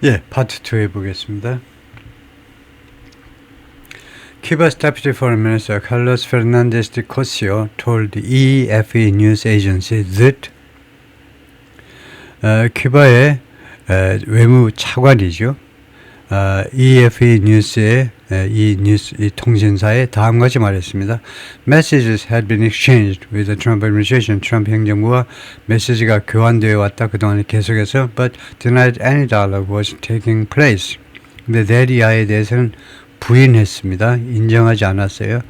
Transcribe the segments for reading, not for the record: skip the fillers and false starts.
예, 파트 2 해보겠습니다. Cuba's Deputy Foreign Minister Carlos Fernandez de Cosio told the EFE news agency that 큐바의 외무 차관이죠. EFE 뉴스의 이 통신사에 다음과 같이 말했습니다. Messages had been exchanged with the Trump administration. 트럼프 행정부와 메시지가 교환되어 왔다. 그동안 계속해서 but denied any dialogue was taking place. 근데 대리아에 대해서는 부인했습니다. 인정하지 않았어요.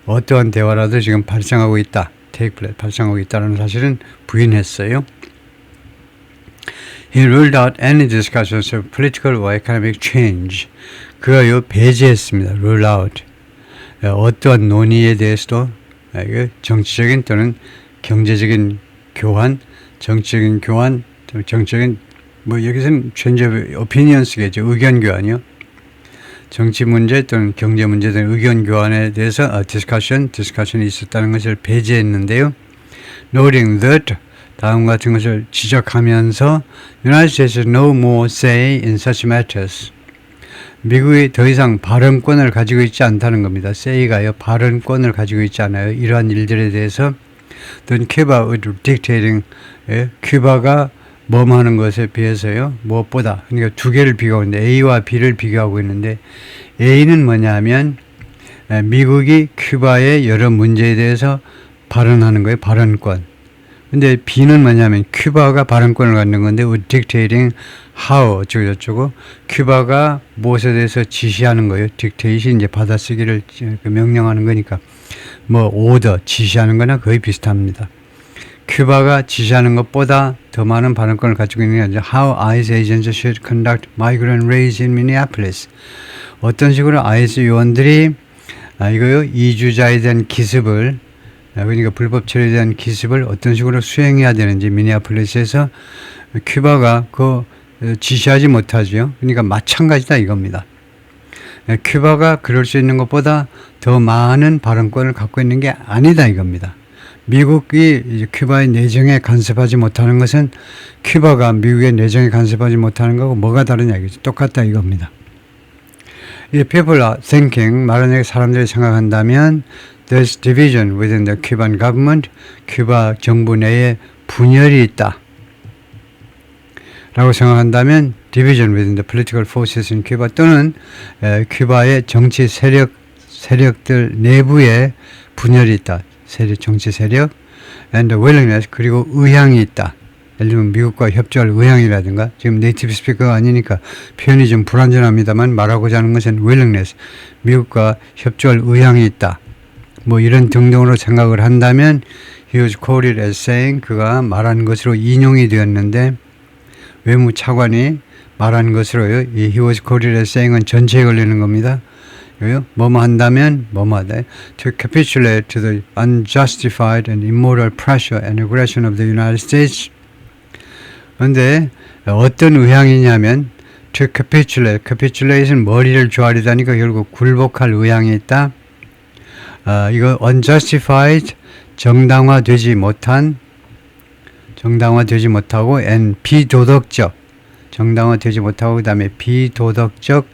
어떠한 대화라도 지금 발생하고 있다. take place, 발생하고 있다는 사실은 부인했어요. He ruled out any discussions of political or economic change. 그가 배제했습니다. rule out. 어떠한 논의에 대해서도 정치적인 또는 경제적인 교환, 정치적인 교환, 정치적인 여기서는 change of opinions겠죠. 의견 교환이요. 정치 문제 또는 경제 문제 등 의견 교환에 대해서 discussion이 있었다는 것을 배제했는데요. Noting that 다음 같은 것을 지적하면서 United States has no more say in such matters. 미국이 더 이상 발언권을 가지고 있지 않다는 겁니다. say가요. 발언권을 가지고 있지 않아요. 이러한 일들에 대해서 then Cuba would dictating 큐바가 뭐하는 것에 비해서요. 무엇보다 그러니까 두 개를 비교하고 있는데 A와 B를 비교하고 있는데 A는 뭐냐면 미국이 큐바의 여러 문제에 대해서 발언하는 거예요. 발언권. 근데 B는 뭐냐면 큐바가 발언권을 갖는 건데 would dictating how 어쩌고저쩌고 큐바가 무엇에 대해서 지시하는 거예요. dictate이 이제 받아쓰기를 명령하는 거니까 order 지시하는 거나 거의 비슷합니다. 큐바가 지시하는 것보다 더 많은 발언권을 가지고 있는 게 아니라 how ICE agents should conduct migrant raids in Minneapolis. 어떤 식으로 ICE 요원들이 이주자에 대한 기습을 그러니까 불법 체류에 대한 기습을 어떤 식으로 수행해야 되는지 미니애폴리스에서 큐바가 지시하지 못하죠. 그러니까 마찬가지다 이겁니다. 큐바가 그럴 수 있는 것보다 더 많은 발언권을 갖고 있는 게 아니다 이겁니다. 미국이 큐바의 내정에 간섭하지 못하는 것은 큐바가 미국의 내정에 간섭하지 못하는 거고 뭐가 다르냐 이거죠. 똑같다 이겁니다. 이 people are thinking 말하는 사람들이 생각한다면 there's division within the Cuban government. 큐바 정부 내에 분열이 있다. 라고 생각한다면 division within the political forces in Cuba 또는 큐바의 정치 세력들 내부에 분열이 있다. 정치 세력 and the willingness 그리고 의향이 있다. 예를 들면 미국과 협조할 의향이라든가 지금 네이티브 스피커가 아니니까 표현이 좀 불완전합니다만 말하고자 하는 것은 willingness 미국과 협조할 의향이 있다. 이런 등등으로 생각을 한다면 he was quoted as saying 그가 말한 것으로 인용이 되었는데 외무 차관이 말한 것으로요. 이 he was quoted as saying은 전체에 걸리는 겁니다. 뭐뭐 한다면 뭐뭐 하다. To capitulate to the unjustified and immoral pressure and aggression of the United States. 그런데 어떤 의향이냐면 to capitulate. capitulate은 머리를 조아리다니까 결국 굴복할 의향이 있다. 이거 unjustified 정당화되지 못하고 and 비도덕적 정당화되지 못하고 그다음에 비도덕적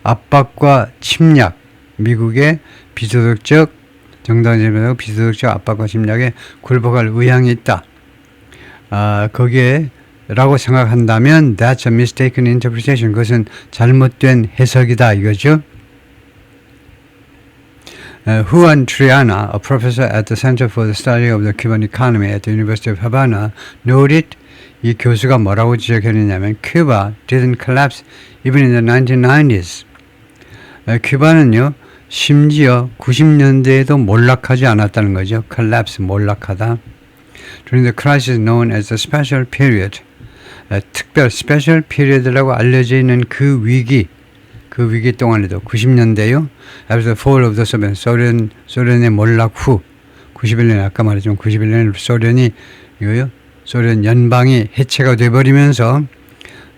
압박과 침략 미국의 비도덕적 정당화되지 못하고 비도덕적 압박과 침략에 굴복할 의향이 있다. 거기에 라고 생각한다면 that's a mistaken interpretation. 그것은 잘못된 해석이다 이거죠. Juan Triana, a professor at the Center for the Study of the Cuban Economy at the University of Havana, noted 이 교수가 뭐라고 지적했느냐면 Cuba didn't collapse even in the 1990s. 큐바는요 심지어 90년대에도 몰락하지 않았다는 거죠. collapse 몰락하다. During the crisis known as the special period, 특별 special period라고 알려져 있는 그 위기 동안에도 90년대요. After the fall of the Soviet, 소련의 몰락 후 91년에 아까 말했지만 91년에 소련 연방이 해체가 돼버리면서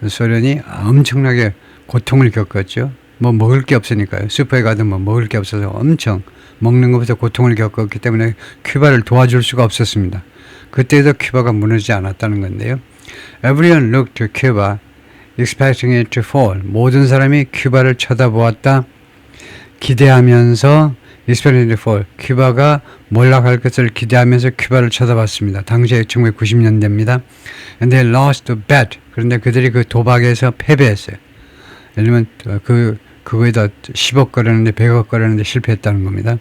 소련이 엄청나게 고통을 겪었죠. 먹을 게 없으니까요. 슈퍼에 가도 먹을 게 없어서 엄청 먹는 것부터 고통을 겪었기 때문에 큐바를 도와줄 수가 없었습니다. 그때도 큐바가 무너지지 않았다는 건데요. Everyone looked to Cuba expecting it to fall. 모든 사람이 큐바를 쳐다보았다. 기대하면서 expecting it to fall. 큐바가 몰락할 것을 기대하면서 큐바를 쳐다봤습니다. 당시에 1990년대입니다. And they lost the bet. 그런데 그들이 그 도박에서 패배했어요. 예를 들면 그거에다 10억 걸었는데 100억 걸었는데 실패했다는 겁니다.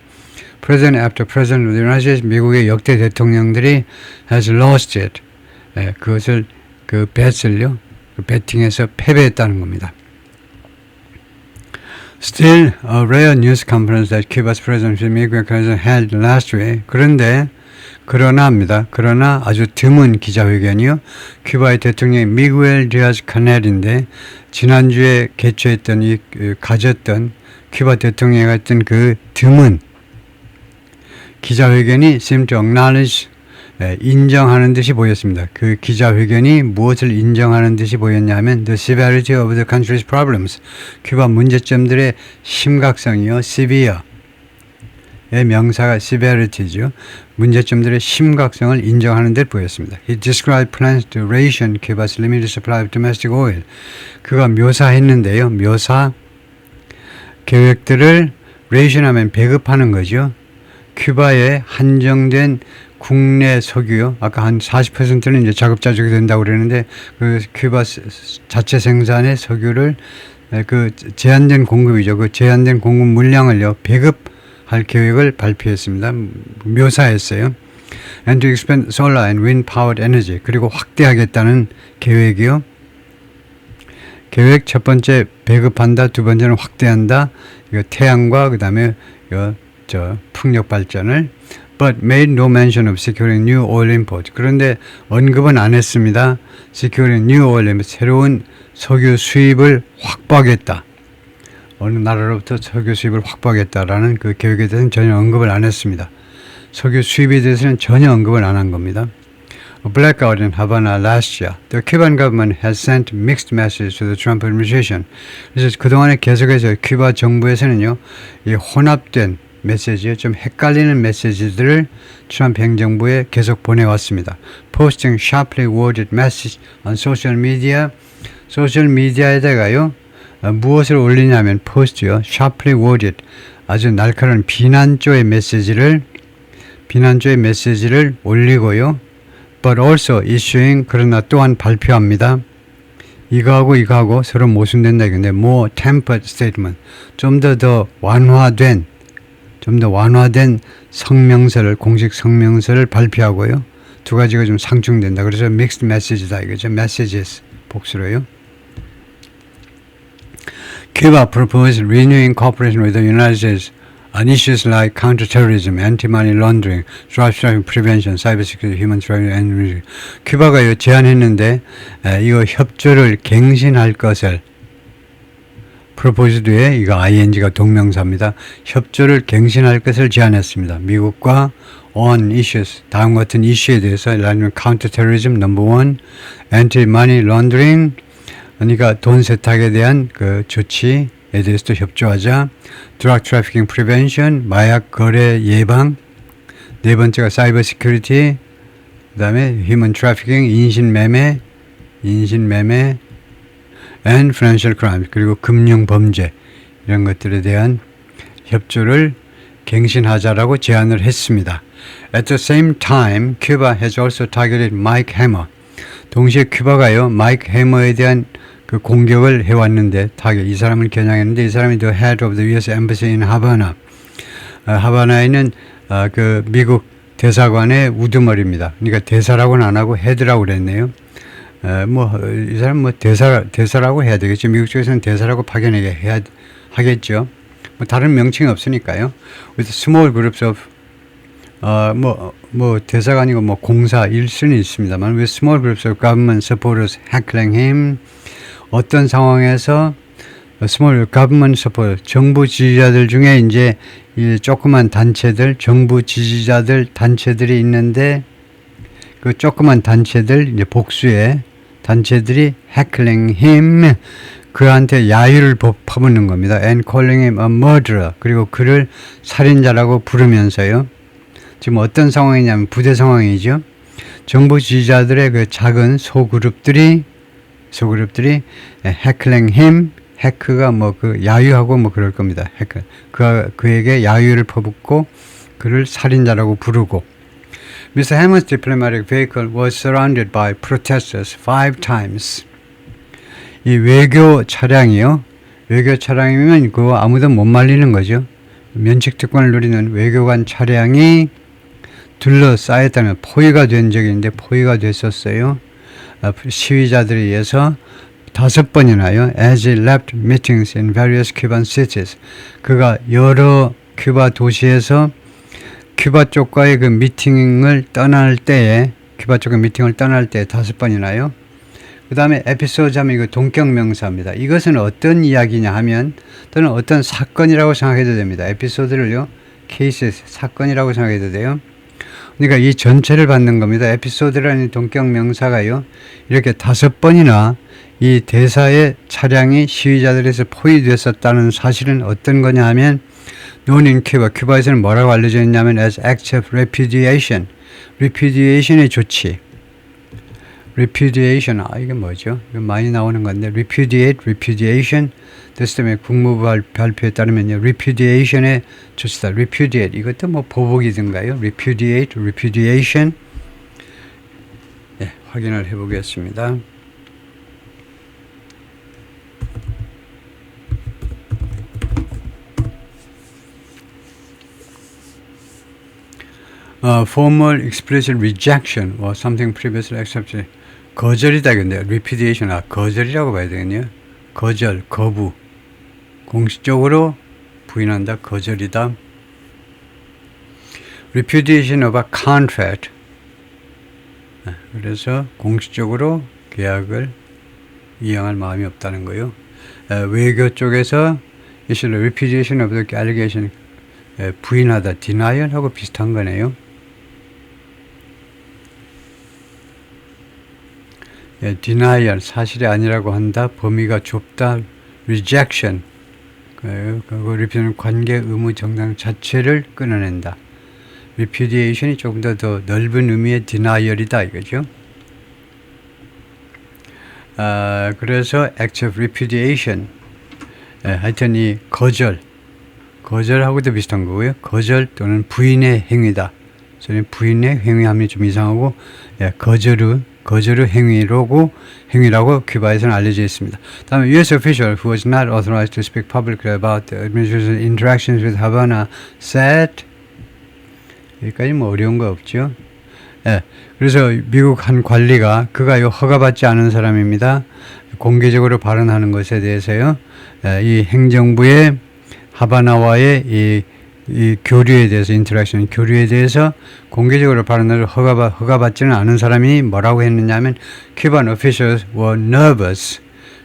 President after President of the United States, 미국의 역대 대통령들이 has lost it. 그것을 그 bet을요, 그 배팅에서 패배했다는 겁니다. Still, a rare news conference that Cuba's president, 미국의 president, held last week. 그러나 아주 드문 기자회견이요. 큐바의 대통령이 미구엘 디아즈 카넬인데 지난주에 개최했던 가졌던 큐바 대통령이 했던 그 드문 기자회견이 seem to acknowledge 인정하는 듯이 보였습니다. 그 기자회견이 무엇을 인정하는 듯이 보였냐면 the severity of the country's problems. 큐바 문제점들의 심각성이요. severe. 의 명사가 severity죠. 문제점들의 심각성을 인정하는 듯 보였습니다. He described plans to ration Cuba's limited supply of domestic oil. 그가 묘사했는데요. 계획들을 ration하면 배급하는 거죠. 큐바에 한정된 국내 석유요. 아까 한 40%는 이제 자급자족이 된다고 그랬는데 그 큐바 자체 생산의 석유를 그 제한된 공급이죠. 그 제한된 공급 물량을요. 배급할 계획을 발표했습니다. 묘사했어요. And to expand solar and wind powered energy. 그리고 확대하겠다는 계획이요. 계획 첫 번째 배급한다. 두 번째는 확대한다. 이거 태양과 그다음에 풍력 발전을 but made no mention of securing new oil import. 그런데 언급은 안 했습니다. securing new oil import. 새로운 석유 수입을 확보하겠다. 어느 나라로부터 석유 수입을 확보하겠다라는 그 계획에 대해서는 전혀 언급을 안 했습니다. 석유 수입에 대해서는 전혀 언급을 안 한 겁니다. A blackout in Havana last year. The Cuban government has sent mixed messages to the Trump administration. 그래서 그동안에 계속해서 큐바 정부에서는요, 이 혼합된 메시지, 좀 헷갈리는 메시지들을 트럼프 행정부에 계속 보내왔습니다. Posting sharply worded message on social media. 소셜 미디어에다가요, 무엇을 올리냐면 포스트요, sharply worded, 아주 날카로운 비난조의 메시지를 올리고요. But also issuing, 그러나 또한 발표합니다. 이거하고 서로 모순된다 이건데 more tempered statement, 좀 더 완화된 성명서를, 공식 성명서를 발표하고요. 두 가지가 좀 상충된다. 그래서 mixed message다 이거죠. messages 복수로요. Cuba proposed renewing cooperation with the United States on issues like counterterrorism, anti-money laundering, drug trafficking prevention, cybersecurity, human trafficking, and 큐바가 제안했는데 이거 협조를 갱신할 것을 proposed에 이거 ing가 동명사입니다. 협조를 갱신할 것을 제안했습니다. 미국과 on issues, 다음과 같은 이슈에 대해서 아니면 counterterrorism number one, anti-money laundering, 그러니까 돈 세탁에 대한 그 조치에 대해서도 협조하자. drug trafficking prevention, 마약 거래 예방. 네 번째가 cyber security, 그다음에 human trafficking, 인신매매 and financial crime, 그리고 금융 범죄 이런 것들에 대한 협조를 갱신하자라고 제안을 했습니다. At the same time, Cuba has also targeted Mike Hammer. 동시에 큐바가요, 마이크 해머에 대한 그 공격을 해왔는데, 이 사람을 겨냥했는데, 이 사람이 the head of the U.S. Embassy in Havana. 하바나에 있는 그 미국 대사관의 우두머리입니다. 그러니까 대사라고는 안 하고 헤드라고 그랬네요. 이 사람 대사라고 해야 되겠죠. 미국 쪽에서는 대사라고 파견하게 해야 하겠죠. 다른 명칭이 없으니까요. With small groups of 대사가 아니고 공사일 수는 있습니다만, with small groups of government supporters heckling him. 어떤 상황에서 small government supporters, 정부 지지자들 중에 이제 이 조그만 단체들, 정부 지지자들 단체들이 있는데, 그 조그만 단체들, 이제 복수의 단체들이 heckling him, 그한테 야유를 퍼붓는 겁니다. And calling him a murderer. 그리고 그를 살인자라고 부르면서요. 지금 어떤 상황이냐면 부대 상황이죠. 정부 지지자들의 그 작은 소그룹들이 소그룹들이 heckling him, heck가 뭐 그 야유하고 뭐 그럴 겁니다. heck. 그에게 야유를 퍼붓고 그를 살인자라고 부르고 Mr. Hammond's diplomatic vehicle was surrounded by protesters 5 times. 이 외교 차량이요. 외교 차량이면 그거 아무도 못 말리는 거죠. 면책 특권을 누리는 외교관 차량이 둘러싸였다면 포위가 된 적이 있는데 포위가 됐었어요. 시위자들에 의해서 5번이나요. As he left meetings in various Cuban cities. 그가 여러 큐바 도시에서 큐바 쪽과의 그 미팅을 떠날 때에 큐바 쪽의 미팅을 떠날 때 5번이나요. 그 다음에 에피소드 하면 이거 동격명사입니다. 이것은 어떤 이야기냐 하면 또는 어떤 사건이라고 생각해도 됩니다. 에피소드를요. 케이스 사건이라고 생각해도 돼요. 그러니까 이 전체를 받는 겁니다. 에피소드라는 동격명사가요. 이렇게 5번이나 이 대사의 차량이 시위자들에서 포위됐었다는 사실은 어떤 거냐 하면 known in Cuba. 큐바에서는 뭐라고 알려져 있냐면 as acts of repudiation. repudiation의 조치. repudiation. 이게 뭐죠? 이거 많이 나오는 건데 repudiate, repudiation. 그래서 때문에 국무부 발표에 따르면요. repudiation의 조치다. repudiate. 이것도 뭐 보복이든가요. repudiate, repudiation. 네, 확인을 해보겠습니다. formal explicit rejection or something previously accepted. 거절이다 근데 repudiation 거절이라고 봐야 되겠네요. 거절, 거부. 공식적으로 부인한다. 거절이다. repudiation of a contract. 그래서 공식적으로 계약을 이행할 마음이 없다는 거예요. 외교 쪽에서 issue repudiation of the allegation 부인하다, denial하고 비슷한 거네요. denial, 사실이 아니라고 한다, 범위가 좁다, rejection, repudiation, 관계 의무 정당 자체를 끊어낸다. repudiation이 조금 더 넓은 의미의 denial이다 이거죠. 그래서 act of repudiation, 하여튼 이 거절하고도 비슷한 거고요. 거절 또는 부인의 행위다. 저는 부인의 행위함이 좀 이상하고 거절의 행위라고 큐바에서는 알려져 있습니다. 다음에 U.S. official who was not authorized to speak publicly about the administration's interactions with Havana said 여기까지 뭐 어려운 거 없죠. 그래서 미국 한 관리가 그가 허가받지 않은 사람입니다. 공개적으로 발언하는 것에 대해서요. 이 행정부의 하바나와의 이 교류에 대해서 인터랙션 교류에 대해서 공개적으로 발언을 허가받지는 않은 사람이 뭐라고 했느냐면 Cuban officials were nervous.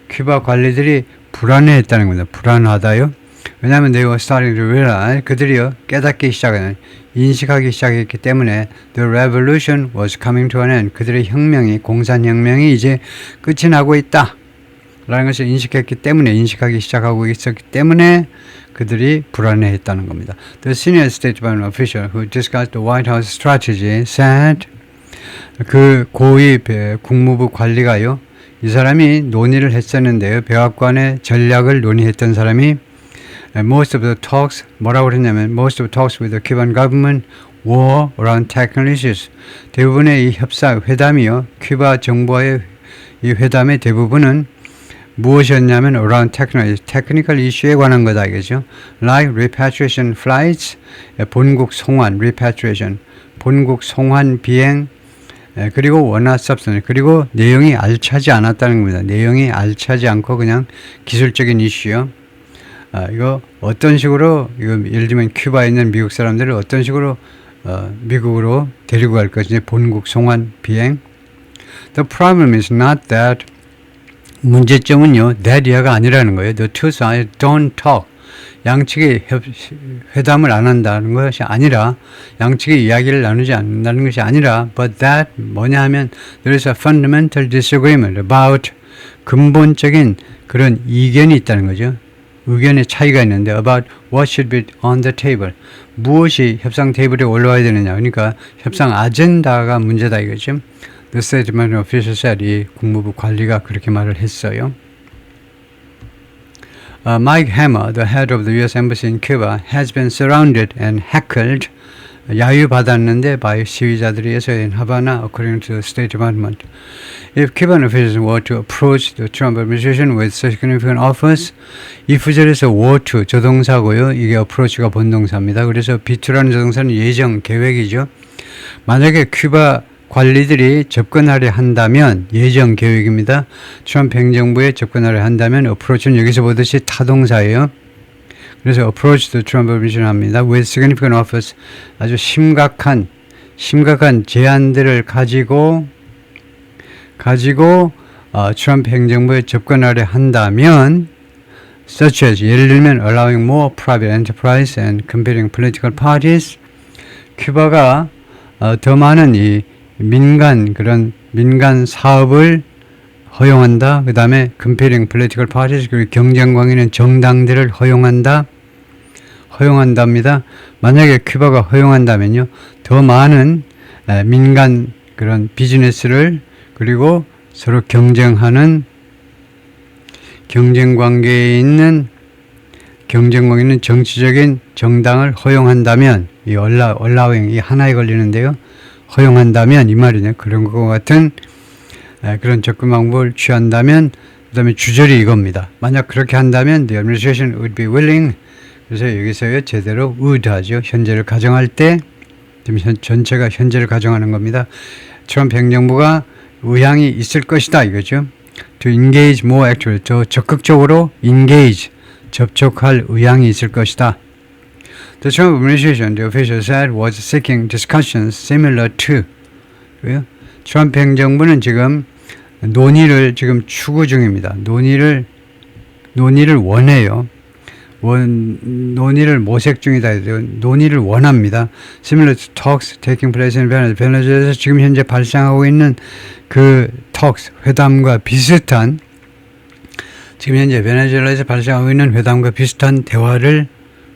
큐바 관리들이 불안해했다는 겁니다. 불안하다요. 왜냐하면 they were starting to realize 그들이요 깨닫기 시작하는 인식하기 시작했기 때문에 the revolution was coming to an end. 그들의 혁명이 공산혁명이 이제 끝이 나고 있다. 라는 것을 인식하기 시작하고 있었기 때문에 그들이 불안해했다는 겁니다. The senior State Department official who discussed the White House strategy said 그 고위 국무부 관리가요. 이 사람이 논의를 했었는데요. 백악관의 전략을 논의했던 사람이 most of the talks 뭐라고 그랬냐면 most of the talks with the Cuban government were around technical issues. 대부분의 이 회담이요. 큐바 정부와의 이 회담의 대부분은 무엇이었냐면 around technical issue에 관한 거다 이거죠. Like repatriation flights, 본국 송환, repatriation, 본국 송환 비행, 그리고 원화 substance, 그리고 내용이 알차지 않았다는 겁니다. 내용이 알차지 않고 그냥 기술적인 이슈요. 이거 어떤 식으로 예를 들면 큐바에 있는 미국 사람들을 어떤 식으로 미국으로 데리고 갈 것인지 본국 송환 비행. The problem is not that 문제점은요, that이야가 아니라는 거예요. The two sides don't talk. 양측이 회담을 안 한다는 것이 아니라, 양측이 이야기를 나누지 않는다는 것이 아니라, but that 뭐냐 하면, there is a fundamental disagreement about 근본적인 그런 이견이 있다는 거죠. 의견의 차이가 있는데, about what should be on the table. 무엇이 협상 테이블에 올라와야 되느냐. 그러니까 협상 아젠다가 문제다 이거죠. The State Department official said. 이 국무부 관리가 그렇게 말을 했어요. Mike Hammer, the head of the U.S. Embassy in Cuba, has been surrounded and heckled. 야유받았는데 by 시위자들에 의해서 in Havana, according to the State Department. If Cuban officials were to approach the Trump administration with such significant offers, 이 구절에서 were to 조동사고요. 이게 approach가 본동사입니다. 그래서 be2라는 조동사는 예정, 계획이죠. 만약에 큐바 관리들이 접근하려 한다면 예정 계획입니다. 트럼프 행정부에 접근하려 한다면 approach는 여기서 보듯이 타동사예요. 그래서 approach the Trump administration 합니다. With significant offers, 아주 심각한 제안들을 가지고 트럼프 행정부에 접근하려 한다면 such as 예를 들면 allowing more private enterprise and competing political parties, 큐바가 더 많은 이 민간 사업을 허용한다. 그 다음에 competing political parties, 그리고 경쟁광 있는 정당들을 허용한답니다. 만약에 큐바가 허용한다면요, 더 많은 민간 그런 비즈니스를 그리고 서로 경쟁하는 경쟁관계에 있는 정치적인 정당을 허용한다면 이 allowing 이 하나에 걸리는데요. 허용한다면 이 말이네. 그런 것 같은 그런 접근 방법을 취한다면 그 다음에 주절이 이겁니다. 만약 그렇게 한다면 the administration would be willing. 그래서 여기서요 제대로 would 하죠. 현재를 가정할 때 지금 전체가 현재를 가정하는 겁니다. 트럼프 행정부가 의향이 있을 것이다 이거죠. To engage more actively. 더 적극적으로 engage 접촉할 의향이 있을 것이다. The Trump administration, the official said, was seeking discussions similar to. 트럼프 행정부는 지금 논의를 지금 추구 중입니다. 논의를 원해요. 논의를 모색 중이다. 논의를 원합니다. Similar to talks taking place in Venezuela. 베네수엘에서 지금 현재 발생하고 있는 그 talks, 회담과 비슷한 지금 현재 베네수엘에서 발생하고 있는 회담과 비슷한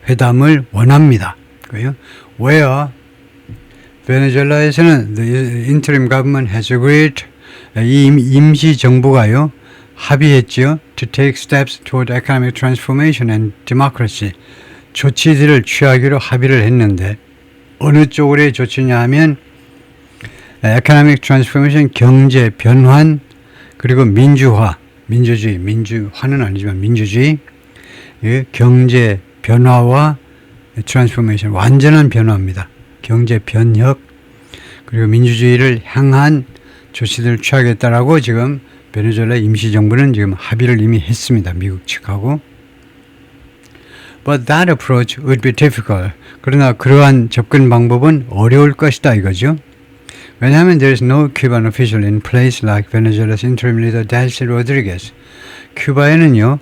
회담을 원합니다. 그래요? Where 베네수엘라에서는 the interim government has agreed, 이 임시 정부가요 합의했지요. To take steps toward economic transformation and democracy. 조치들을 취하기로 합의를 했는데 어느 쪽으로의 조치냐 하면 economic transformation, 경제 변환, 그리고 민주화는 아니지만 민주주의, 경제 변화와 transformation, 완전한 변화입니다. 경제 변혁, 그리고 민주주의를 향한 조치들을 취하겠다라고 지금 베네수엘라 임시정부는 지금 합의를 이미 했습니다. 미국 측하고. But that approach would be difficult. 그러나 그러한 접근 방법은 어려울 것이다 이거죠. 왜냐하면 there is no Cuban official in place like Venezuela's interim leader Delcy Rodriguez. 큐바에는요,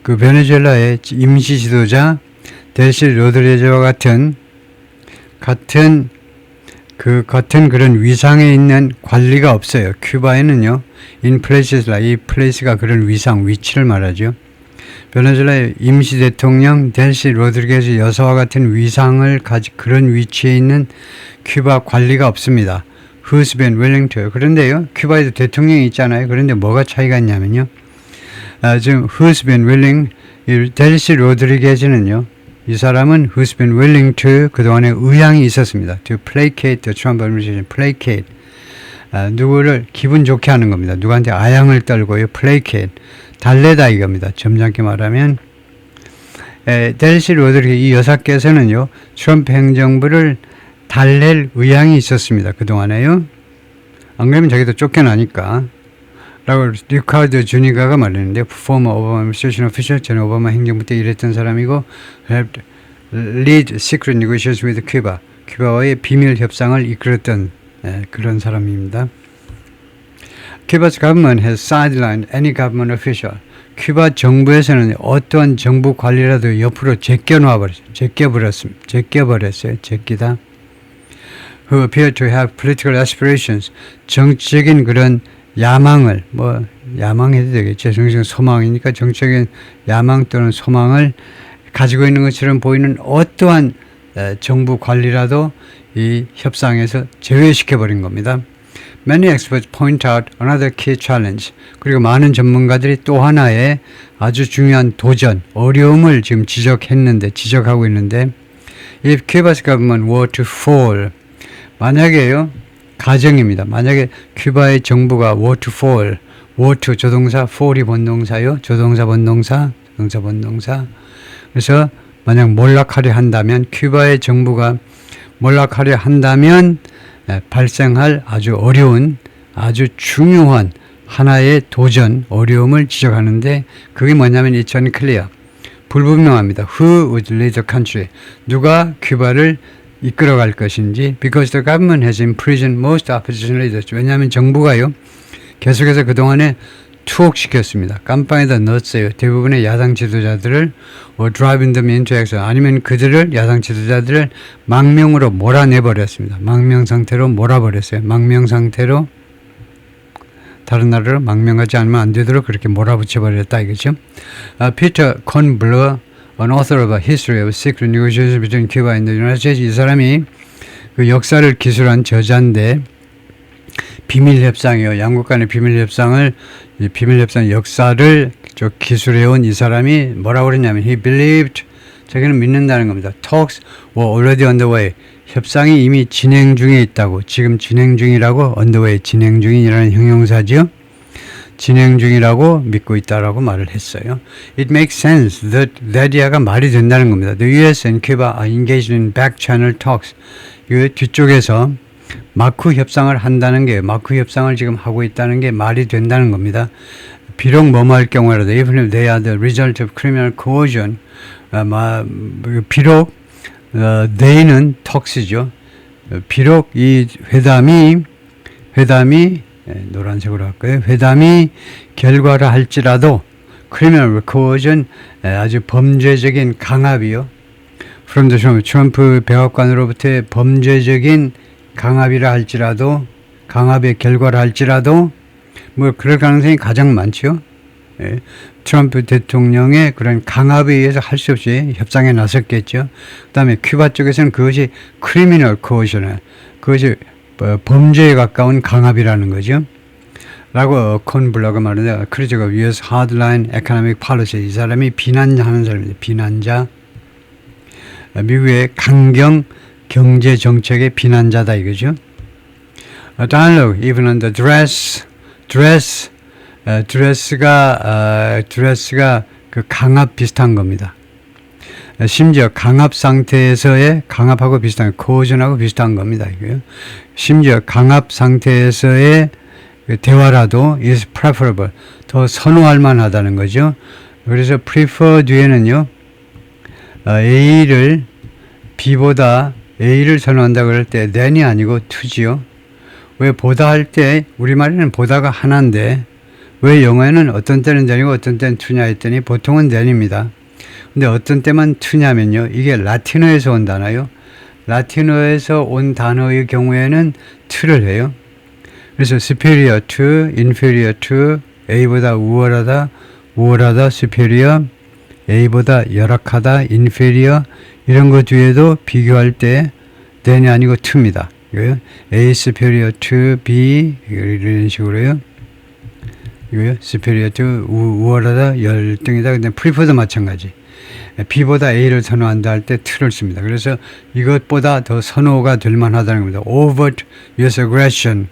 그 베네수엘라의 임시 지도자 델시 로드리게즈와 같은 그런 위상에 있는 관리가 없어요. 큐바에는요, in places like, 이 place가 그런 위치를 말하죠. 베네수엘라의 임시 대통령 델시 로드리게즈 여사와 같은 위상을 그런 위치에 있는 큐바 관리가 없습니다. Who's been willing to. 그런데요, 큐바에도 대통령이 있잖아요. 그런데 뭐가 차이가 있냐면요, 지금 who's been willing, 델시 로드리게즈는요, 이 사람은 who's been willing to 그동안에 의향이 있었습니다. To placate the Trump administration. placate. 누구를 기분 좋게 하는 겁니다. 누구한테 아양을 떨고요. placate. 달래다 이겁니다. 점잖게 말하면. 델시 로드리게즈 이 여사께서는요. 트럼프 행정부를 달랠 의향이 있었습니다. 그동안에요. 안 그러면 자기도 쫓겨나니까. 라고 리카르도 주니가가 말했는데 former Obama administration official, 전 오바마 행정부 때 일했던 사람이고 helped lead secret negotiations with Cuba. 큐바와의 비밀 협상을 이끌었던 그런 사람입니다. Cuba's government has sidelined any government official. 큐바 정부에서는 어떠한 정부 관리라도 옆으로 제껴버렸어요. 제끼다. Who appear to have political aspirations. 정치적인 그런 야망을, 야망해도 되겠죠. 정치적인 소망이니까 정치적인 야망 또는 소망을 가지고 있는 것처럼 보이는 어떠한 정부 관리라도 이 협상에서 제외시켜버린 겁니다. Many experts point out another key challenge. 그리고 많은 전문가들이 또 하나의 아주 중요한 도전, 어려움을 지금 지적하고 있는데 If Cuba's government were to fall, 만약에요, 가정입니다. 만약에 큐바의 정부가 were to fall, were to 조동사, fall이 본동사요. 조동사, 본동사. 그래서 만약 몰락하려 한다면, 큐바의 정부가 몰락하려 한다면 발생할 아주 어려운, 아주 중요한 하나의 도전, 어려움을 지적하는데 그게 뭐냐면 it's unclear. 불분명합니다. Who would lead the country? 누가 큐바를 이끌어갈 것인지 because the government has imprisoned most opposition leaders. 왜냐하면 정부가요 계속해서 그동안에 투옥시켰습니다. 깜빵에다 넣었어요. 대부분의 야당 지도자들을 driving them into exile 아니면 그들을 야당 지도자들을 망명으로 몰아내버렸습니다. 망명 상태로 몰아버렸어요. 망명 상태로 다른 나라로 망명하지 않으면 안 되도록 그렇게 몰아붙여버렸다 이거죠. 피터 콘블러, an author of a history of secret negotiations between Cuba and the United States. 이 사람이 그 역사를 기술한 저자인데 비밀협상이요. 양국 간의 비밀협상 역사를 기술해온 이 사람이 뭐라고 그랬냐면 he believed, 자기는 믿는다는 겁니다. Talks were already underway. 협상이 이미 진행 중에 있다고. 지금 진행 중이라고 underway, 진행 중이라는 형용사죠. 진행 중이라고 믿고 있다라고 말을 했어요. It makes sense that that이야가 말이 된다는 겁니다. The U.S. and Cuba are engaged in back channel talks. 이 뒤쪽에서 마크 협상을 한다는 게, 마크 협상을 지금 하고 있다는 게 말이 된다는 겁니다. 비록 뭐할 경우라도, even if they are the result of criminal coercion, 비록 they는 talks이죠. 비록 이 회담이 노란색으로 할까요? 회담이 결과를 할지라도 criminal coercion, 아주 범죄적인 강압이요. From the 트럼프 백악관으로부터의 범죄적인 강압이라 할지라도, 강압의 결과를 할지라도 뭐 그럴 가능성이 가장 많죠. 예. 트럼프 대통령의 그런 강압에 의해서 할 수 없이 협상에 나섰겠죠. 그 다음에 큐바 쪽에서는 그것이 criminal coercion, 그것이 범죄에 가까운 강압이라는 거죠. 라고 콘블러가 말하는데, critical of U.S. hardline economic policy. 이 사람이 비난하는 사람입니다. 비난자. 미국의 강경 경제 정책의 비난자다 이거죠. Dialogue, even on the 드레스가 그 강압 비슷한 겁니다. 심지어 강압 상태에서의 강압하고 비슷한, 코어전하고 비슷한 겁니다. 이거요. 심지어 강압 상태에서의 대화라도 is preferable, 더 선호할 만하다는 거죠. 그래서 prefer 뒤에는요, A를 B보다 A를 선호한다 그럴 때 than이 아니고 to지요. 왜 보다 할 때 우리말에는 보다가 하나인데 왜 영어에는 어떤 때는 than이고 어떤 때는 to냐 했더니 보통은 than입니다. 근데 어떤 때만 to냐면요, 이게 라틴어에서 온 단어요. 라틴어에서 온 단어의 경우에는 to를 해요. 그래서 superior to, inferior to, A보다 우월하다, superior, A보다 열악하다, inferior, 이런 것 뒤에도 비교할 때 than이 아니고 to입니다. 이거요. A superior to B, 이런 식으로요. 이거요. superior to, 우월하다, 열등이다. 근데 prefer도 마찬가지. B보다 A를 선호한다 할 때 to를 씁니다. 그래서 이것보다 더 선호가 될 만하다는 겁니다. overt US aggression.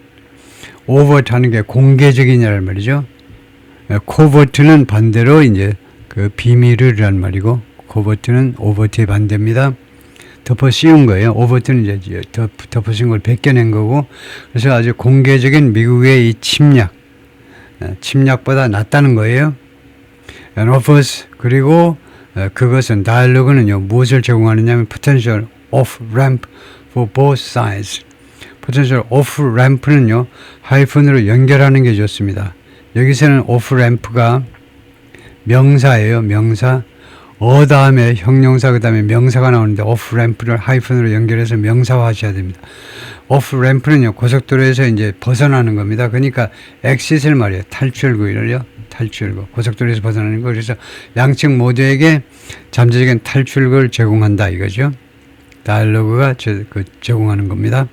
overt 하는 게 공개적이냐는 말이죠. covert는 반대로 이제 그 비밀을이란 말이고, covert는 overt의 반대입니다. 덮어 씌운 거예요. overt는 이제 덮어 씌운 걸 벗겨낸 거고, 그래서 아주 공개적인 미국의 이 침략보다 낫다는 거예요. And offers, 그리고 그것은 dialogue는요, 무엇을 제공하느냐면 potential off ramp for both sides. potential off ramp는요, 하이픈으로 연결하는 게 좋습니다. 여기서는 off ramp가 명사예요. 명사. 다음에 형용사, 그 다음에 명사가 나오는데 off ramp를 하이픈으로 연결해서 명사화 하셔야 됩니다. off ramp는요, 고속도로에서 이제 벗어나는 겁니다. 그러니까 exit을 말이에요. 탈출구를요. 탈출구. 고속도로에서 벗어나는 거. 그래서 양측 모두에게 잠재적인 탈출구를 제공한다 이거죠. 다이얼로그가 제공하는 겁니다.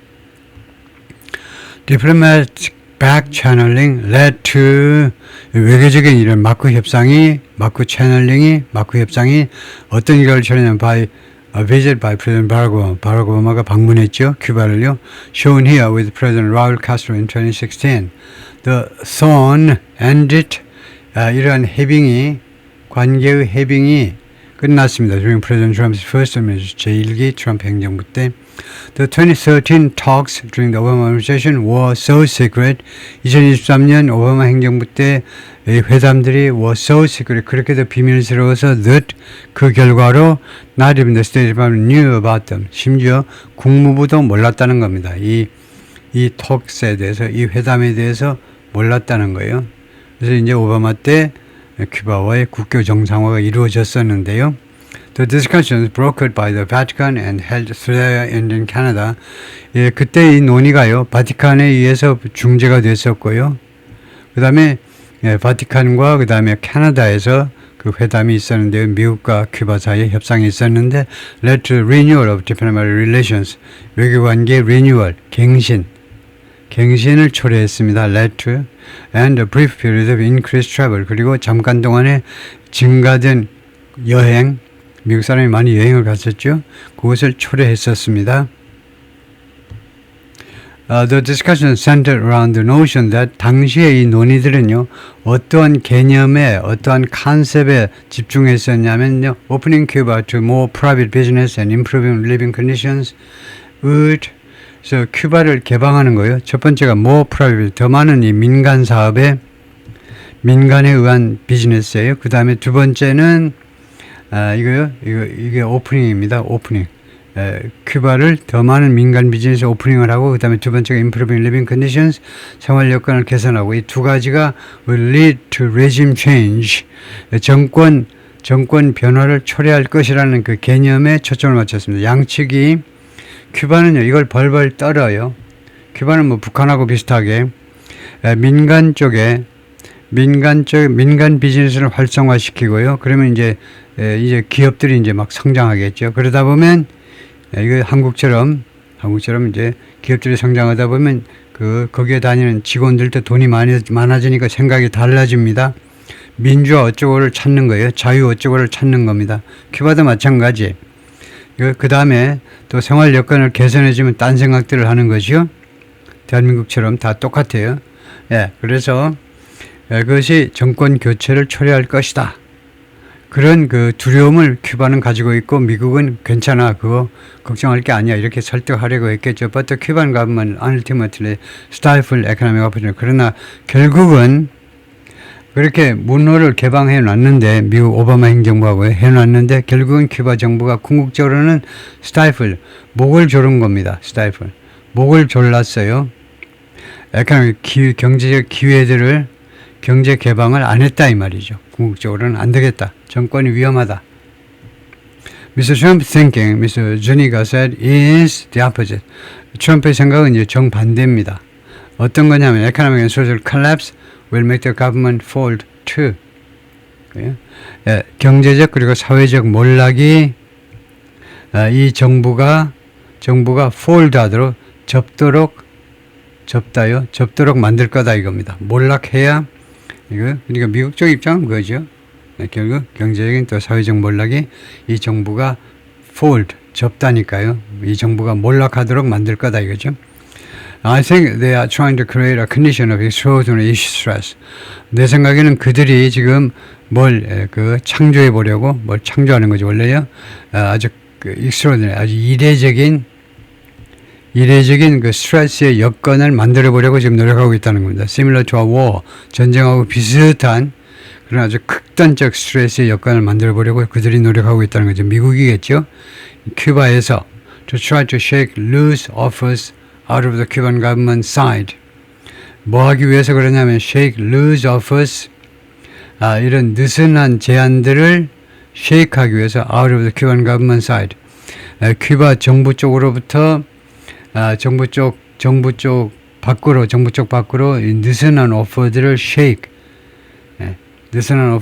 Diplomatic back channeling led to 외교적인 이런 마크 협상이 어떤 결과를 초래하냐면 visit by President Barack Obama가 방문했죠. 큐바를요. Shown here with President Raul Castro in 2016. The thorn ended. 이러한 관계의 해빙이 끝났습니다. During President Trump's first administration, 제1기 트럼프 행정부 때. The 2013 talks during the Obama administration were so secret. 2023년 오바마 행정부 때 회담들이 were so secret. 그렇게도 비밀스러워서 that 그 결과로 not even the State Department knew about them. 심지어 국무부도 몰랐다는 겁니다. 이 talks에 대해서, 이 회담에 대해서 몰랐다는 거예요. 그래서 이제 오바마 때 큐바와의 국교 정상화가 이루어졌었는데요. The discussions brokered by the Vatican and held there and in Canada. 예, 그때 이 논의가요, 바티칸에 의해서 중재가 됐었고요. 그 다음에 바티칸과 그 다음에 캐나다에서 그 회담이 있었는데요. 미국과 큐바 사이에 협상이 있었는데 led to renewal of diplomatic relations. 외교관계 renewal, 갱신을 초래했습니다. led to and a brief period of increased travel. 그리고 잠깐 동안에 증가된 여행, 미국 사람이 많이 여행을 갔었죠. 그것을 초래했었습니다. The discussion centered around the notion that 당시의 이 논의들은요, 어떠한 개념에, 어떠한 컨셉에 집중했었냐면요, opening Cuba to more private business and improving living conditions would 그래서 큐바를 개방하는 거예요. 첫 번째가 more private, 더 많은 이 민간 사업에, 민간에 의한 비즈니스예요. 그 다음에 두 번째는 이게 오프닝입니다. 오프닝. 큐바를 더 많은 민간 비즈니스 오프닝을 하고, 그 다음에 두 번째가 improving living conditions, 생활 여건을 개선하고, 이 두 가지가 will lead to regime change, 정권 변화를 초래할 것이라는 그 개념에 초점을 맞췄습니다. 양측이 큐바는요, 이걸 벌벌 떨어요. 큐바는 뭐 북한하고 비슷하게 민간 비즈니스를 활성화시키고요. 그러면 이제 기업들이 이제 막 성장하겠죠. 그러다 보면 이거 한국처럼 이제 기업들이 성장하다 보면 거기에 다니는 직원들도 돈이 많아지니까 생각이 달라집니다. 민주화 어쩌고를 찾는 거예요. 자유 어쩌고를 찾는 겁니다. 큐바도 마찬가지. 그 다음에 또 생활 여건을 개선해주면 딴 생각들을 하는 것이요. 대한민국처럼 다 똑같아요. 예, 그래서 그것이 정권 교체를 초래할 것이다. 그런 그 두려움을 큐바는 가지고 있고 미국은 괜찮아, 그거 걱정할 게 아니야, 이렇게 설득하려고 했겠죠. But the Cuban government ultimately stifled economic opportunity. 그러나 결국은 그렇게 문호를 개방해 놨는데, 미국 오바마 행정부하고 해놨는데 결국은 큐바 정부가 궁극적으로는 stifle, 목을 조른 겁니다. stifle, 목을 졸랐어요. 경제적 기회들을, 경제 개방을 안 했다 이 말이죠. 궁극적으로는 안 되겠다, 정권이 위험하다. Mr. Trump's thinking, Mr. Zuniga said, is the opposite. 트럼프의 생각은 이제 정반대입니다. 어떤 거냐면 economic and social collapse will make the government fold too. 경제적 그리고 사회적 몰락이 이 정부가 fold 하도록, 접도록 만들 거다 이겁니다. 몰락해야, 그러니까 미국 쪽 입장은 그거죠. 결국 경제적인 또 사회적 몰락이 이 정부가 fold, 접다니까요. 이 정부가 몰락하도록 만들 거다 이거죠. I think they are trying to create a condition of extraordinary stress. 내 생각에는 그들이 지금 뭘 창조해 보려고, 뭘 창조하는 거죠. 원래요. 아주 extraordinary, 아주 이례적인 그 스트레스의 여건을 만들어 보려고 지금 노력하고 있다는 겁니다. Similar to a war, 전쟁하고 비슷한 그런 아주 극단적 스트레스의 여건을 만들어 보려고 그들이 노력하고 있다는 거죠. 미국이겠죠. 큐바에서 to try to shake loose offers out of the Cuban government side. 뭐 하기 위해서 그러냐면 shake loose offers, 이런 느슨한 제안들을 shake하기 위해서 out of the Cuban government side. 큐바 정부 쪽으로부터 정부 쪽 밖으로 이 느슨한 오퍼들을 shake, 느슨한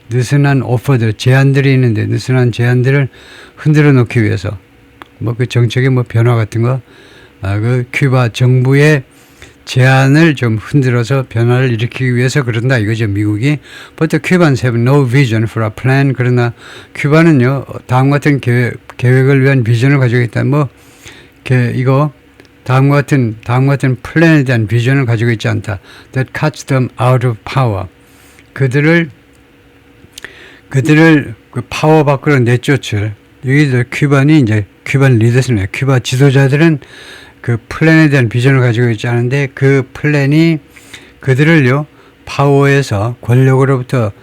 느슨한 오퍼들, 제안들이 있는데 느슨한 제안들을 흔들어 놓기 위해서 뭐 그 정책의 뭐 변화 같은 거, 그 큐바 정부의 제안을 좀 흔들어서 변화를 일으키기 위해서 그런다 이거죠, 미국이. But the Cubans have no vision for a plan. 그러나 큐바는요, 다음 같은 계획을 위한 비전을 가지고 있다. 뭐, 이거, 다음과 같은 플랜에 대한 비전을 가지고 있지 않다. That cuts them out of power. 그들을 그 파워 밖으로 내쫓을, 여기들 큐바니 이제 큐반 리더스네. 큐바 지도자들은 그 플랜에 대한 비전을 가지고 있지 않은데 그 플랜이 그들을요, 파워에서 권력으로부터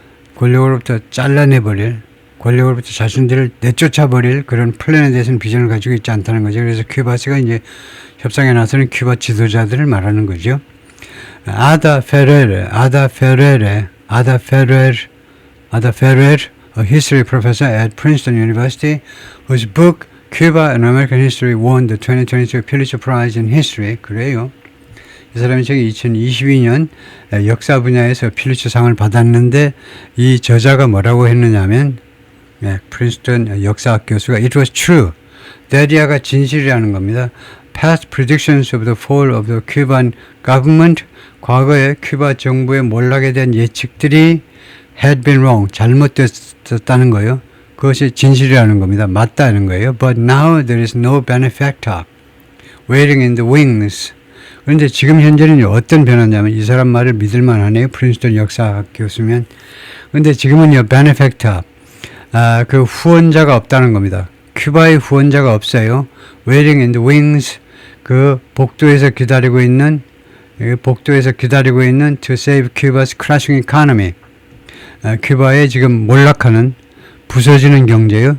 잘라내버릴, 권력으로부터 자신들을 내쫓아버릴 그런 플랜에 대해서는 비전을 가지고 있지 않다는 거죠. 그래서 큐바스가 이제 협상에 나서는 큐바 지도자들을 말하는 거죠. 아다 페레르, a history professor at Princeton University, whose book Cuba and American History won the 2022 Pulitzer Prize in History. 그래요. 이 사람이 저기 2022년 역사 분야에서 필리처상을 받았는데 이 저자가 뭐라고 했느냐면 프린스턴 역사학 교수가 It was true. 데리아가 진실이라는 겁니다. Past predictions of the fall of the Cuban government, 과거에 큐바 정부의 몰락에 대한 예측들이 had been wrong, 잘못됐다는 거예요. 그것이 진실이라는 겁니다. 맞다는 거예요. But now there is no benefactor waiting in the wings. 그런데 지금 현재는 어떤 변화냐면 이 사람 말을 믿을만 하네요. 프린스턴 역사학 교수면. 그런데 지금은요, benefactor, 그 후원자가 없다는 겁니다. 큐바의 후원자가 없어요. Waiting in the wings, 그 복도에서 기다리고 있는 to save Cuba's crashing economy. 큐바의 지금 몰락하는, 부서지는 경제요.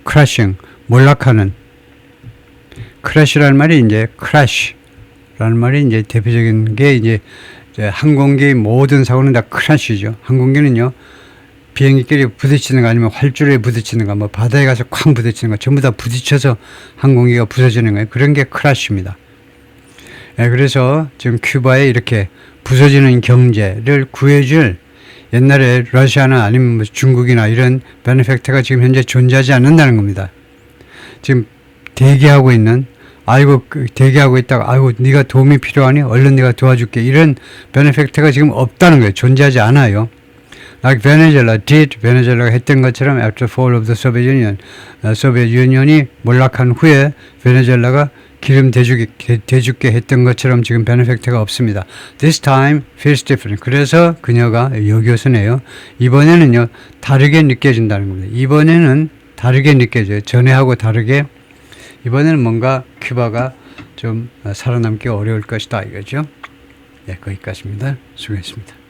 crashing, 몰락하는. crash라는 말이 이제 crash라는 말이 이제 대표적인 게 이제 항공기 모든 사고는 다 crash이죠. 항공기는요, 비행기끼리 부딪히는 거 아니면 활주로에 부딪히는 거, 뭐 바다에 가서 쾅 부딪히는 거, 전부 다 부딪혀서 항공기가 부서지는 거예요. 그런 게 crash입니다. 그래서 지금 큐바에 이렇게 부서지는 경제를 구해줄 옛날에 러시아나 아니면 뭐 중국이나 이런 베네팩터가 지금 현재 존재하지 않는다는 겁니다. 지금 대기하고 있다가 아이고 네가 도움이 필요하니 얼른 내가 도와줄게, 이런 베네팩터가 지금 없다는 거예요. 존재하지 않아요. Like 베네수엘라가 했던 것처럼 after fall of the Soviet Union, 소비에트 유니언이 몰락한 후에 베네수엘라가 기름 대죽게 했던 것처럼 지금 베네팩터가 없습니다. This time feels different. 그래서 그녀가 여교수네요. 이번에는요, 다르게 느껴진다는 겁니다. 이번에는 다르게 느껴져요. 전에하고 다르게. 이번에는 뭔가 큐바가 좀 살아남기 어려울 것이다 이거죠. 거기까지입니다. 수고했습니다.